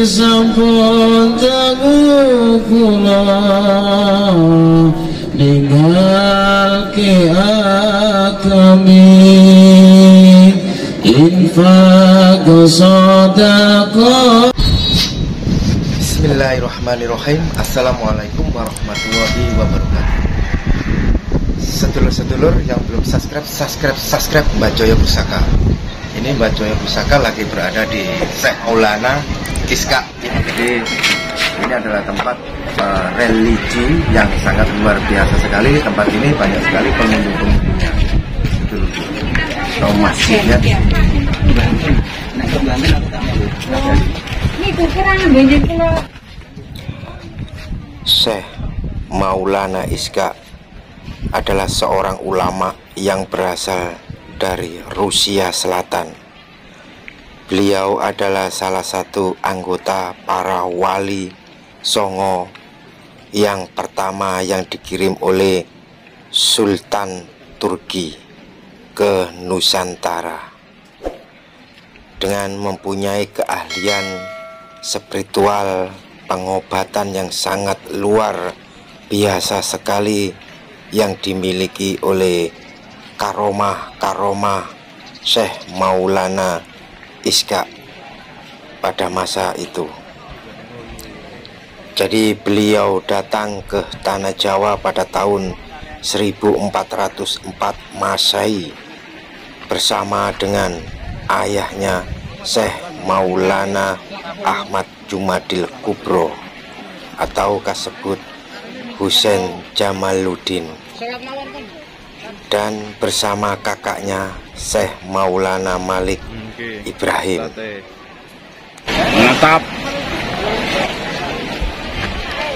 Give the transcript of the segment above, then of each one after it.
Sampun tangu kula ninggal ke kami infaq sedekah. Bismillahirrahmanirrahim. Assalamualaikum warahmatullahi wabarakatuh. Sedulur-sedulur yang belum subscribe Mbah Joyo Pusaka. Ini Mbah Joyo Pusaka lagi berada di Syekh Maulana Iska. Jadi ini adalah tempat religi yang sangat luar biasa sekali. Tempat ini banyak sekali pengunjung-pengunjungnya. Atau masjidnya. Syekh Maulana Iska adalah seorang ulama yang berasal dari Rusia Selatan. Beliau adalah salah satu anggota para wali Songo yang pertama yang dikirim oleh Sultan Turki ke Nusantara. Dengan mempunyai keahlian spiritual, pengobatan yang sangat luar biasa sekali yang dimiliki oleh karomah Syekh Maulana Iska pada masa itu. Jadi beliau datang ke tanah Jawa pada tahun 1404 Masehi bersama dengan ayahnya Syekh Maulana Ahmad Jumadil Kubro atau kasebut Husain Jamaluddin, dan bersama kakaknya Syekh Maulana Malik Ibrahim. Mantap.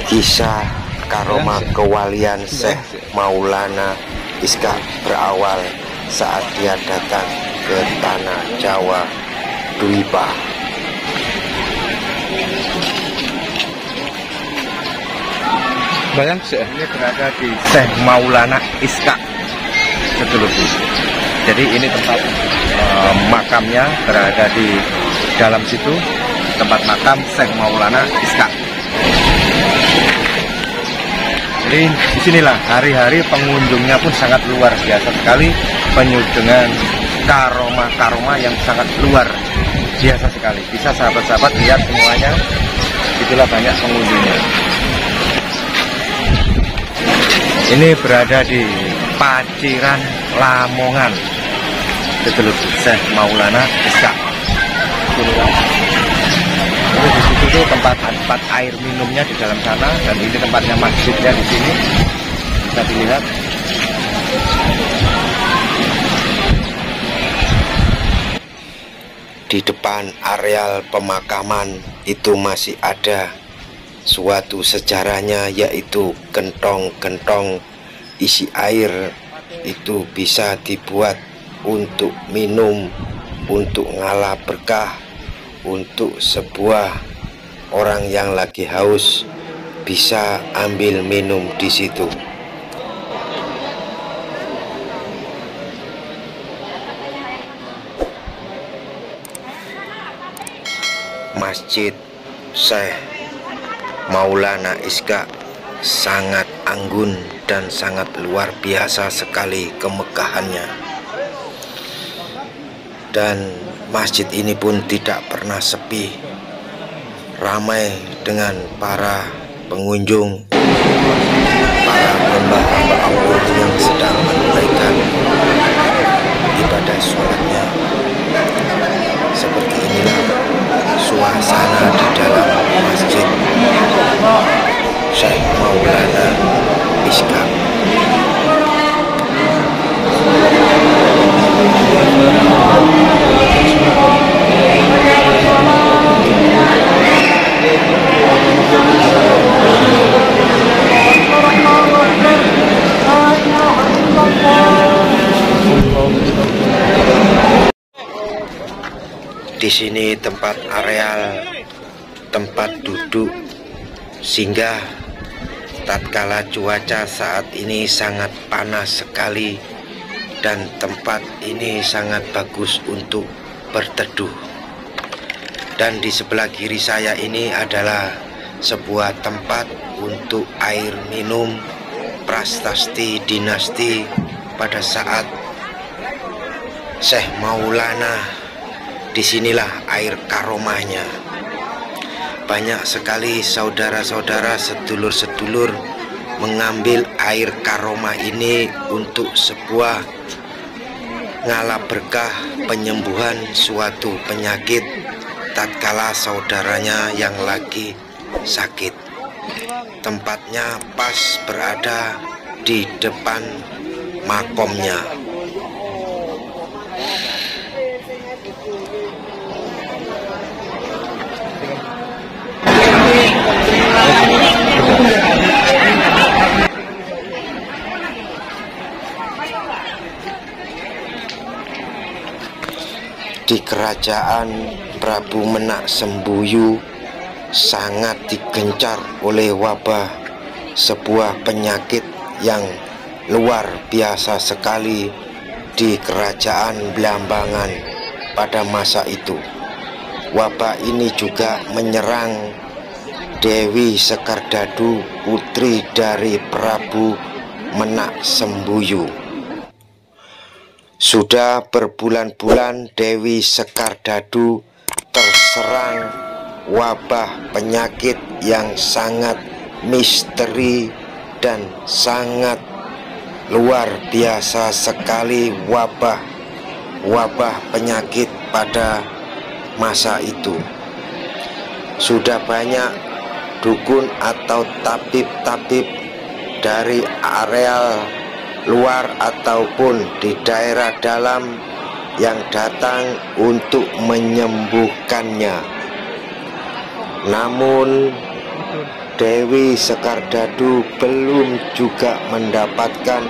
Kisah karomah kewalian Syekh Maulana Iska berawal saat dia datang ke tanah Jawa Dwipa. Bayang sih. Ini berada di Syekh Maulana Iska, sedulurku. Jadi ini tempat makamnya berada di dalam situ, tempat makam Syekh Maulana Iska. Jadi disinilah hari-hari pengunjungnya pun sangat luar biasa sekali, penuh dengan karomah yang sangat luar biasa sekali. Bisa sahabat-sahabat lihat semuanya, itulah banyak pengunjungnya. Ini berada di Paciran Lamongan, sedulur Syekh Maulana Iska. Ini di situ tuh tempat air minumnya di dalam sana, dan ini tempatnya masjidnya di sini. Bisa dilihat. Di depan areal pemakaman itu masih ada suatu sejarahnya, yaitu gentong-gentong isi air itu bisa dibuat untuk minum, untuk ngalah berkah, untuk sebuah orang yang lagi haus bisa ambil minum di situ. Masjid Syekh Maulana Iska sangat anggun dan sangat luar biasa sekali kemekahannya. Dan masjid ini pun tidak pernah sepi, ramai dengan para pengunjung, para hamba-hamba Allah yang sedang menunaikan ibadah sholatnya. Seperti inilah suasana di dalam masjid Syekh Maulana Di sini tempat areal tempat duduk singgah tatkala cuaca saat ini sangat panas sekali, dan tempat ini sangat bagus untuk berteduh. Dan di sebelah kiri saya ini adalah sebuah tempat untuk air minum Prasasti Dinasti pada saat Syekh Maulana. Disinilah air karomahnya. Banyak sekali saudara-saudara, sedulur-sedulur mengambil air karomah ini untuk sebuah ngalap berkah penyembuhan suatu penyakit tatkala saudaranya yang lagi sakit. Tempatnya pas berada di depan makomnya. Di kerajaan Prabu Menak Sembuyu sangat digencar oleh wabah, sebuah penyakit yang luar biasa sekali di kerajaan Blambangan pada masa itu. Wabah ini juga menyerang Dewi Sekardadu, putri dari Prabu Menak Sembuyu. Sudah berbulan-bulan Dewi Sekardadu terserang wabah penyakit yang sangat misteri dan sangat luar biasa sekali wabah penyakit pada masa itu. Sudah banyak dukun atau tabib-tabib dari areal luar ataupun di daerah dalam yang datang untuk menyembuhkannya. Namun Dewi Sekardadu belum juga mendapatkan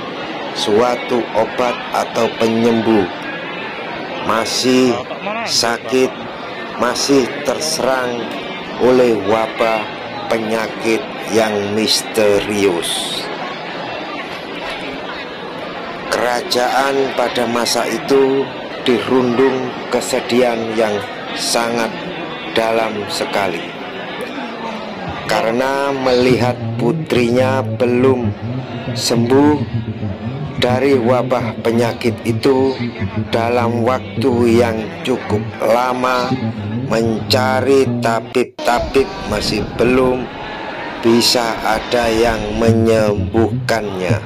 suatu obat atau penyembuh. Masih sakit, masih terserang oleh wabah penyakit yang misterius. Kerajaan pada masa itu dirundung kesedihan yang sangat dalam sekali, karena melihat putrinya belum sembuh dari wabah penyakit itu dalam waktu yang cukup lama. Mencari tabib-tabib masih belum bisa ada yang menyembuhkannya.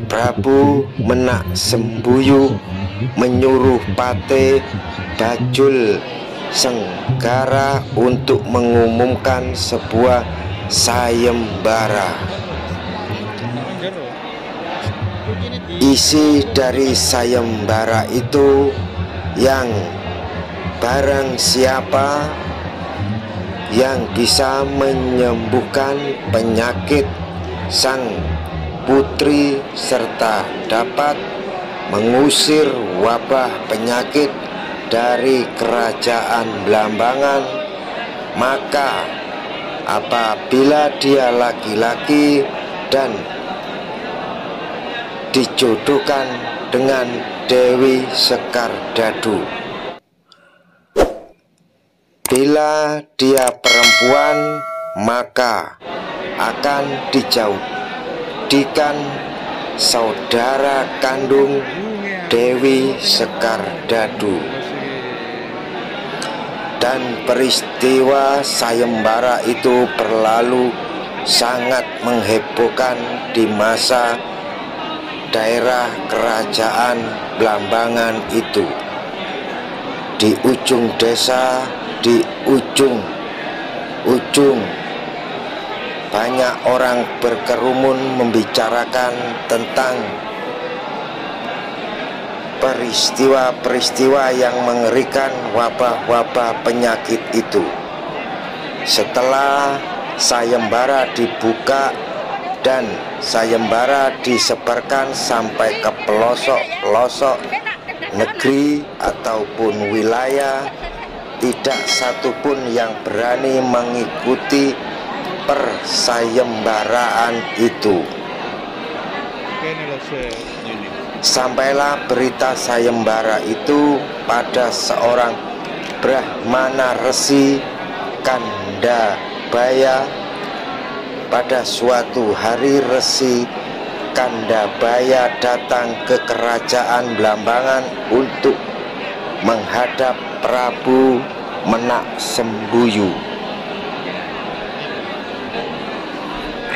Prabu Menak Sembuyu menyuruh Pate Bajul Senggara untuk mengumumkan sebuah sayembara. Isi dari sayembara itu yang barang siapa yang bisa menyembuhkan penyakit sang putri serta dapat mengusir wabah penyakit dari kerajaan Blambangan, maka apabila dia laki-laki dan dijodohkan dengan Dewi Sekardadu, bila dia perempuan maka akan dijadikan saudara kandung Dewi Sekardadu. Dan peristiwa sayembara itu berlalu sangat menghebohkan di masa daerah kerajaan Blambangan itu. Di ujung desa, di ujung banyak orang berkerumun membicarakan tentang peristiwa-peristiwa yang mengerikan wabah-wabah penyakit itu. Setelah sayembara dibuka dan sayembara disebarkan sampai ke pelosok-pelosok negeri ataupun wilayah, tidak satupun yang berani mengikuti persayembaraan itu. Sampailah berita sayembara itu pada seorang Brahmana Resi Kandabaya. Pada suatu hari Resi Kandabaya datang ke kerajaan Blambangan untuk menghadap Prabu Menak Sembuyu.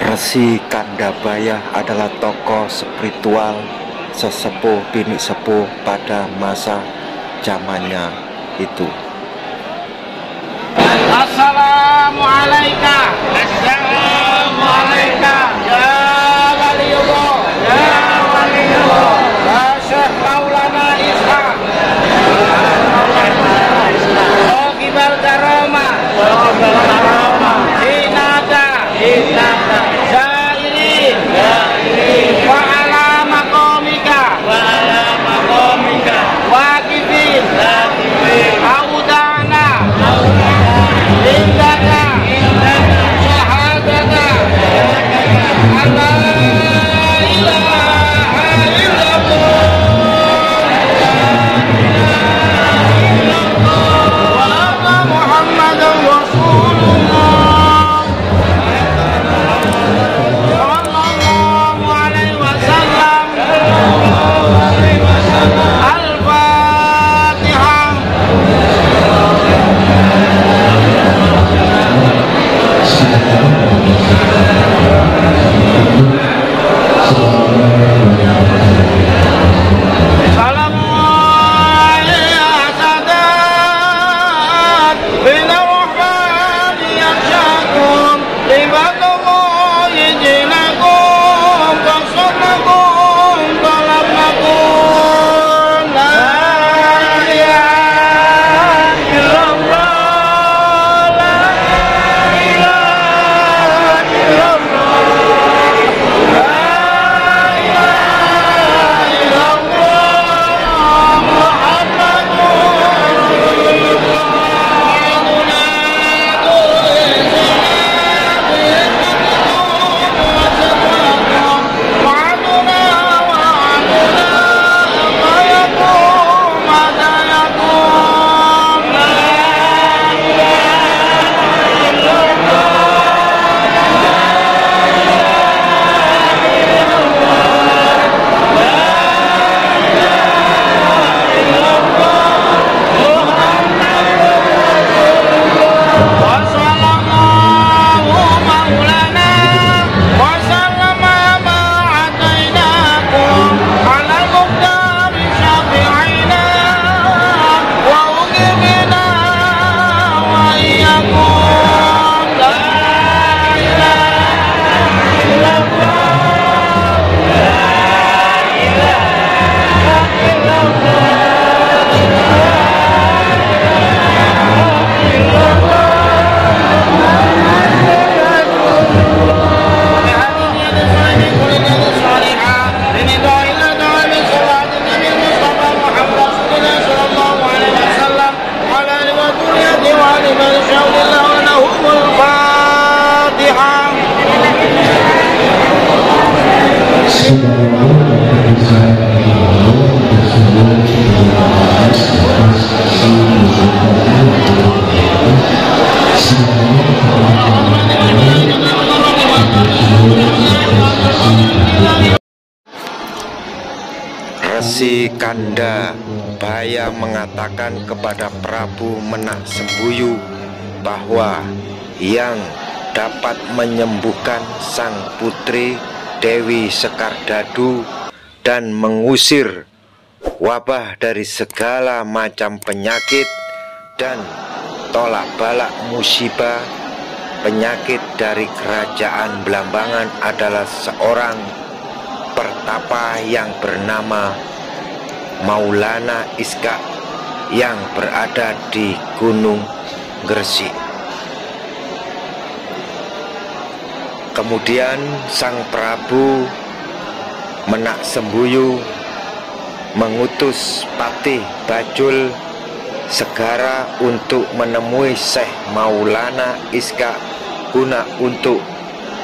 Resi Kandabaya adalah tokoh spiritual sesepuh bini sepuh pada masa zamannya itu. Assalamualaikum. Assalamualaikum. Ya waliyullah. Ya waliyullah. Ya Syekh Maulana Ishaq. Sokibal Karama. Hinata. Zairin. Wa ala maqamika. Waqifin. Audana. Indaka. Syahadata. Allah ilaha illallah. Wa anna Muhammadan Rasulullah. Sallallahu alaihi wasallam. Al-Fatihah. Resi Kandabaya mengatakan kepada Prabu Menak Sembuyu bahwa yang dapat menyembuhkan sang putri Dewi Sekardadu dan mengusir wabah dari segala macam penyakit dan tolak balak musibah penyakit dari kerajaan Blambangan adalah seorang pertapa yang bernama Maulana Ishaq yang berada di Gunung Gresik. Kemudian sang Prabu Menak Sembuyu mengutus Patih Bajul Segara untuk menemui Syekh Maulana Iskak guna untuk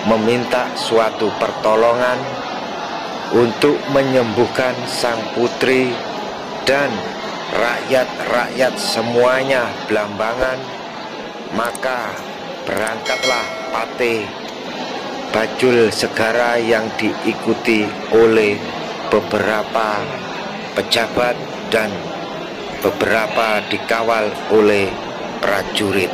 meminta suatu pertolongan untuk menyembuhkan sang putri dan rakyat-rakyat semuanya Blambangan. Maka berangkatlah Patih Bajul Segara yang diikuti oleh beberapa pejabat dan beberapa dikawal oleh prajurit.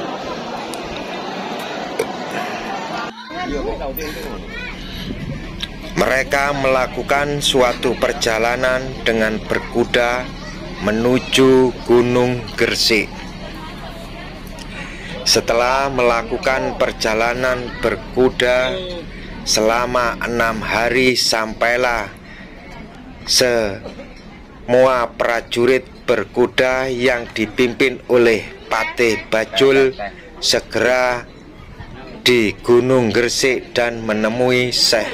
Mereka melakukan suatu perjalanan dengan berkuda menuju Gunung Gresik. Setelah melakukan perjalanan berkuda selama 6 hari, sampailah semua prajurit berkuda yang dipimpin oleh Patih Bajul Segara di Gunung Gresik dan menemui Syekh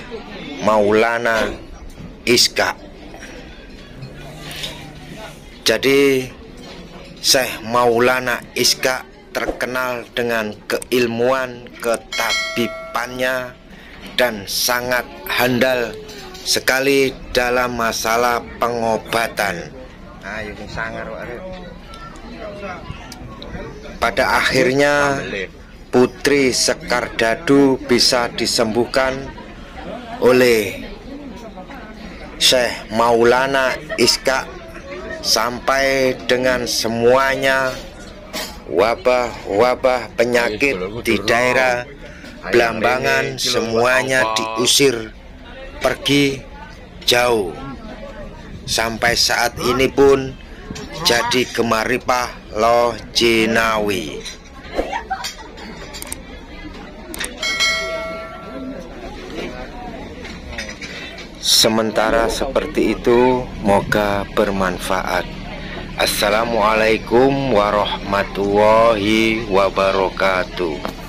Maulana Iskak. Jadi Syekh Maulana Iskak terkenal dengan keilmuan ketabibannya dan sangat handal sekali dalam masalah pengobatan. Pada akhirnya Putri Sekardadu bisa disembuhkan oleh Syekh Maulana Iskak sampai dengan semuanya wabah-wabah penyakit di daerah Blambangan semuanya diusir pergi jauh. Sampai saat ini pun jadi Gemaripah Loh Jinawi. Sementara seperti itu, moga bermanfaat. Assalamualaikum warahmatullahi wabarakatuh.